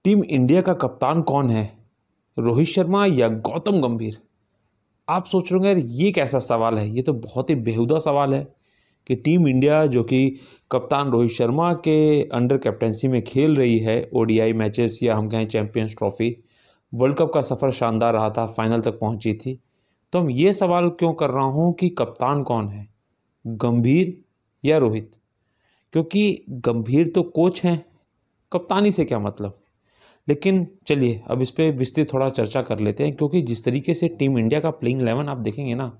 Team India का कप्तान कौन है, रोहित शर्मा या गौतम गंभीर? आप सोच रहे होंगे यार ये कैसा सवाल है। ये तो बहुत ही बेहुदा सवाल है कि टीम इंडिया जो कि कप्तान रोहित शर्मा के अंडर कैप्टेंसी में खेल रही है ओडीआई मैचेस या हम कहें चैंपियंस ट्रॉफी, वर्ल्ड कप का सफ़र शानदार रहा था, फाइनल तक पहुंची थी। तो हम ये सवाल क्यों कर रहा हूं कि कप्तान कौन है, गंभीर या रोहित? क्योंकि गंभीर तो कोच हैं, कप्तानी से क्या मतलब। लेकिन चलिए अब इस पे विस्तृत थोड़ा चर्चा कर लेते हैं, क्योंकि जिस तरीके से टीम इंडिया का प्लेइंग 11 आप देखेंगे ना,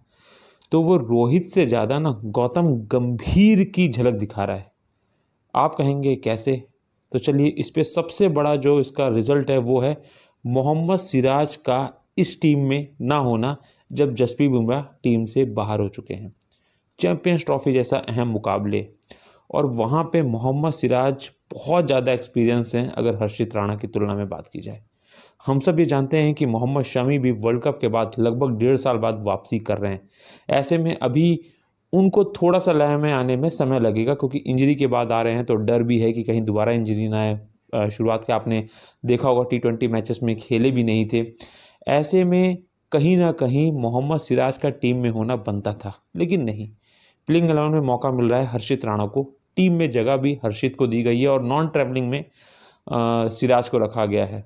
तो वो रोहित से ज़्यादा ना गौतम गंभीर की झलक दिखा रहा है। आप कहेंगे कैसे? तो चलिए इस पे सबसे बड़ा जो इसका रिजल्ट है वो है मोहम्मद सिराज का इस टीम में ना होना, जब जसप्रीत बुमराह टीम से बाहर हो चुके हैं। चैंपियंस ट्रॉफी जैसा अहम मुकाबले, और वहाँ पे मोहम्मद सिराज बहुत ज़्यादा एक्सपीरियंस हैं अगर हर्षित राणा की तुलना में बात की जाए। हम सब ये जानते हैं कि मोहम्मद शमी भी वर्ल्ड कप के बाद लगभग 1.5 साल बाद वापसी कर रहे हैं। ऐसे में अभी उनको थोड़ा सा लय में आने में समय लगेगा, क्योंकि इंजरी के बाद आ रहे हैं तो डर भी है कि कहीं दोबारा इंजरी ना आए। शुरुआत के आपने देखा होगा T20 मैचेस में खेले भी नहीं थे। ऐसे में कहीं ना कहीं मोहम्मद सिराज का टीम में होना बनता था, लेकिन नहीं। प्लेइंग 11 में मौका मिल रहा है हर्षित राणा को, टीम में जगह भी हर्षित को दी गई है और नॉन ट्रैवलिंग में सिराज को रखा गया है।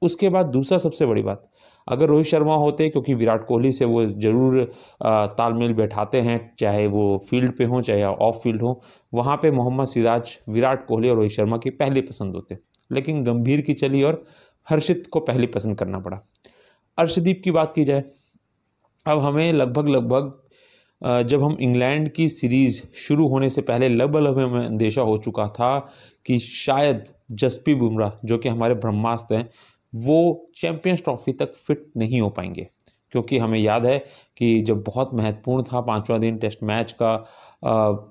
उसके बाद दूसरा सबसे बड़ी बात, अगर रोहित शर्मा होते, क्योंकि विराट कोहली से वो ज़रूर तालमेल बैठाते हैं, चाहे वो फील्ड पे हो चाहे ऑफ फील्ड हो, वहाँ पे मोहम्मद सिराज विराट कोहली और रोहित शर्मा की पहली पसंद होते। लेकिन गंभीर की चली और हर्षित को पहली पसंद करना पड़ा। अर्शदीप की बात की जाए, अब हमें लगभग जब हम इंग्लैंड की सीरीज़ शुरू होने से पहले लगभग हमें अंदेशा हो चुका था कि शायद जसप्रीत बुमराह जो कि हमारे ब्रह्मास्त्र हैं, वो चैंपियंस ट्रॉफी तक फिट नहीं हो पाएंगे। क्योंकि हमें याद है कि जब बहुत महत्वपूर्ण था 5वां दिन टेस्ट मैच का,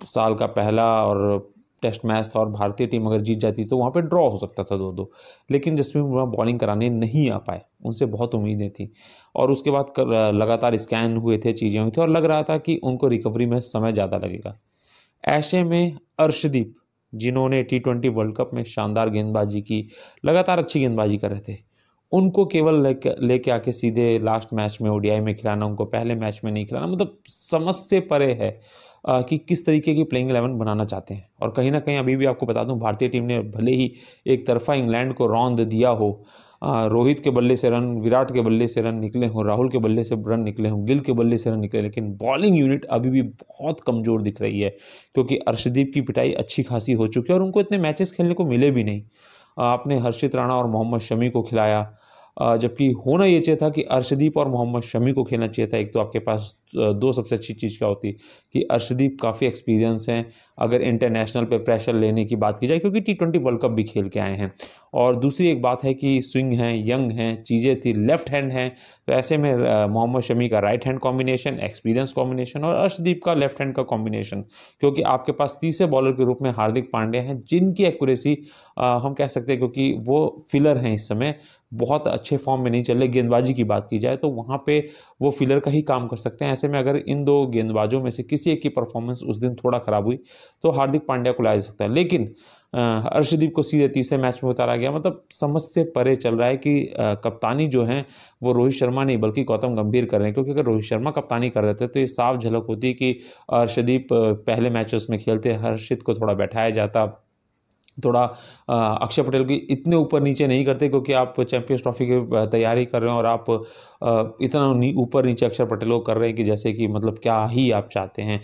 साल का पहला और टेस्ट मैच था, और भारतीय टीम अगर जीत जाती तो वहाँ पे ड्रॉ हो सकता था 2-2। लेकिन जसप्रीत बुमराह बॉलिंग कराने नहीं आ पाए, उनसे बहुत उम्मीदें थी। और उसके बाद लगातार स्कैन हुए थे, चीज़ें हुई थी, और लग रहा था कि उनको रिकवरी में समय ज़्यादा लगेगा। ऐसे में अर्शदीप, जिन्होंने T20 वर्ल्ड कप में शानदार गेंदबाजी की, लगातार अच्छी गेंदबाजी कर रहे थे, उनको केवल लेके आके सीधे लास्ट मैच में ओडीआई में खिलाना, उनको पहले मैच में नहीं खिलाना, मतलब समझ से परे है कि किस तरीके की प्लेइंग 11 बनाना चाहते हैं। और कहीं ना कहीं अभी भी आपको बता दूं, भारतीय टीम ने भले ही एक तरफा इंग्लैंड को रौंद दिया हो, रोहित के बल्ले से रन, विराट के बल्ले से रन निकले हों, राहुल के बल्ले से रन निकले हों, गिल के बल्ले से रन निकले, लेकिन बॉलिंग यूनिट अभी भी बहुत कमज़ोर दिख रही है। क्योंकि अर्शदीप की पिटाई अच्छी खासी हो चुकी है और उनको इतने मैचेस खेलने को मिले भी नहीं। आपने हर्षित राणा और मोहम्मद शमी को खिलाया, जबकि होना ये चाहिए था कि अर्शदीप और मोहम्मद शमी को खेलना चाहिए था। एक तो आपके पास दो सबसे अच्छी चीज़ क्या होती कि अर्शदीप काफ़ी एक्सपीरियंस हैं अगर इंटरनेशनल पे प्रेशर लेने की बात की जाए, क्योंकि T20 वर्ल्ड कप भी खेल के आए हैं। और दूसरी एक बात है कि स्विंग हैं, यंग हैं, चीज़ें थी, लेफ्ट हैंड हैं, तो ऐसे में मोहम्मद शमी का right hand combination, experience combination, और अर्शदीप का लेफ्ट हैंड का कॉम्बिनेशन, क्योंकि आपके पास तीसरे बॉलर के रूप में हार्दिक पांड्या हैं, जिनकी एक्यूरेसी हम कह सकते हैं, क्योंकि वो फिलर हैं इस समय, बहुत अच्छे फॉर्म में नहीं चल रहे। गेंदबाजी की बात की जाए तो वहाँ पे वो फिलर का ही काम कर सकते हैं। ऐसे में अगर इन दो गेंदबाजों में से किसी एक की परफॉर्मेंस उस दिन थोड़ा खराब हुई तो हार्दिक पांड्या को लाया जा सकता है। लेकिन अर्शदीप को सीधे तीसरे मैच में उतारा गया, मतलब समझ से परे चल रहा है कि कप्तानी जो है वो रोहित शर्मा नहीं बल्कि गौतम गंभीर कर रहे हैं। क्योंकि अगर रोहित शर्मा कप्तानी कर रहे थे तो ये साफ झलक होती कि अर्शदीप पहले मैचेस में खेलते, हर्षित को थोड़ा बैठाया जाता, थोड़ा अक्षय पटेल की इतने ऊपर नीचे नहीं करते, क्योंकि आप चैंपियंस ट्रॉफी की तैयारी कर रहे हो और आप इतना ऊपर नीचे अक्षय पटेल को कर रहे हैं कि जैसे कि मतलब क्या ही आप चाहते हैं।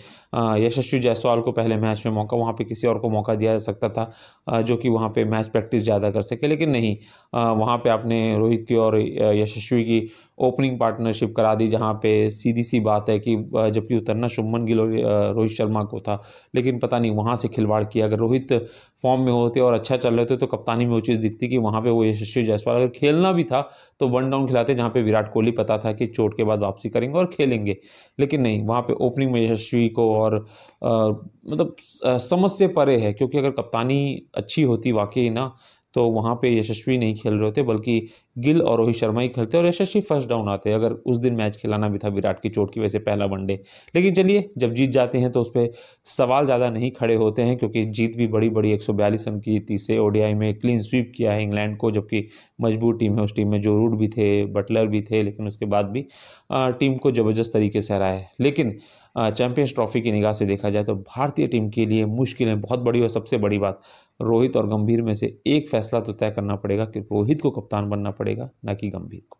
यशस्वी जायसवाल को पहले मैच में मौका, वहाँ पे किसी और को मौका दिया जा सकता था जो कि वहाँ पे मैच प्रैक्टिस ज़्यादा कर सके, लेकिन नहीं, वहाँ पे आपने रोहित की और यशस्वी की ओपनिंग पार्टनरशिप करा दी, जहाँ पे सीधी सी बात है कि जबकि उतरना शुभमन गिल और रोहित शर्मा को था, लेकिन पता नहीं वहाँ से खिलवाड़ किया। अगर रोहित फॉर्म में होते और अच्छा चल रहे थे तो कप्तानी में वो चीज़ दिखती कि वहाँ पे वो यशस्वी जायसवाल अगर खेलना भी था तो वन डाउन खिलाते, जहाँ पे विराट कोहली पता था कि चोट के बाद वापसी करेंगे और खेलेंगे। लेकिन नहीं, वहाँ पे ओपनिंग में यशस्वी को, और मतलब समझ से परे है। क्योंकि अगर कप्तानी अच्छी होती वाकई ना, तो वहाँ पे यशस्वी नहीं खेल रहे होते, बल्कि गिल और रोहित शर्मा ही खेलते और यशस्वी फर्स्ट डाउन आते अगर उस दिन मैच खिलाना भी था विराट की चोट की वजह से पहला वनडे। लेकिन चलिए, जब जीत जाते हैं तो उस पर सवाल ज़्यादा नहीं खड़े होते हैं, क्योंकि जीत भी बड़ी बड़ी 142 रन की, तीसरे ओडीआई में क्लीन स्वीप किया है इंग्लैंड को, जबकि मजबूत टीम है। उस टीम में जो रूट भी थे, बटलर भी थे, लेकिन उसके बाद भी टीम को ज़बरदस्त तरीके से हराया है। लेकिन चैंपियंस ट्रॉफी की निगाह से देखा जाए तो भारतीय टीम के लिए मुश्किलें बहुत बड़ी, और सबसे बड़ी बात, रोहित और गंभीर में से एक फैसला तो तय करना पड़ेगा कि रोहित को कप्तान बनना पड़ेगा, ना कि गंभीर को।